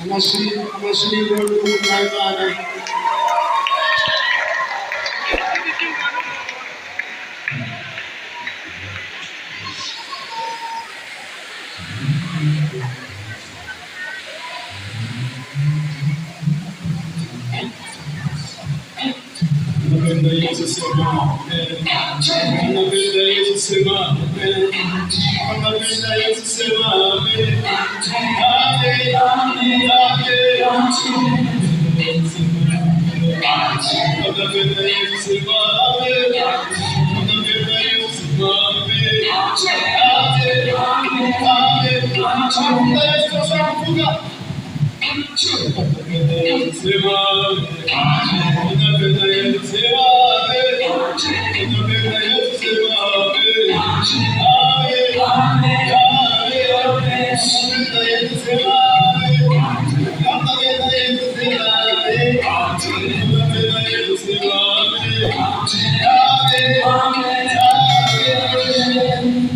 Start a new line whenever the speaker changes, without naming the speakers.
amashuri y'Imana. Napenda Yesu sema amen. Napenda Yesu sema amen. Napenda Yesu sema amen. Amen, amen, amen. Napenda Yesu sema amen. Napenda Yesu sema amen. Amen, amen, amen. Yesu asakufunga. Napenda Yesu sema amen. Napenda Yesu sema amen. Napenda Yesu sema amen. Amen, amen, amen. Napenda Yesu sema amen. Napenda Yesu sema amen. Napenda Yesu sema amen. Amen, amen, amen.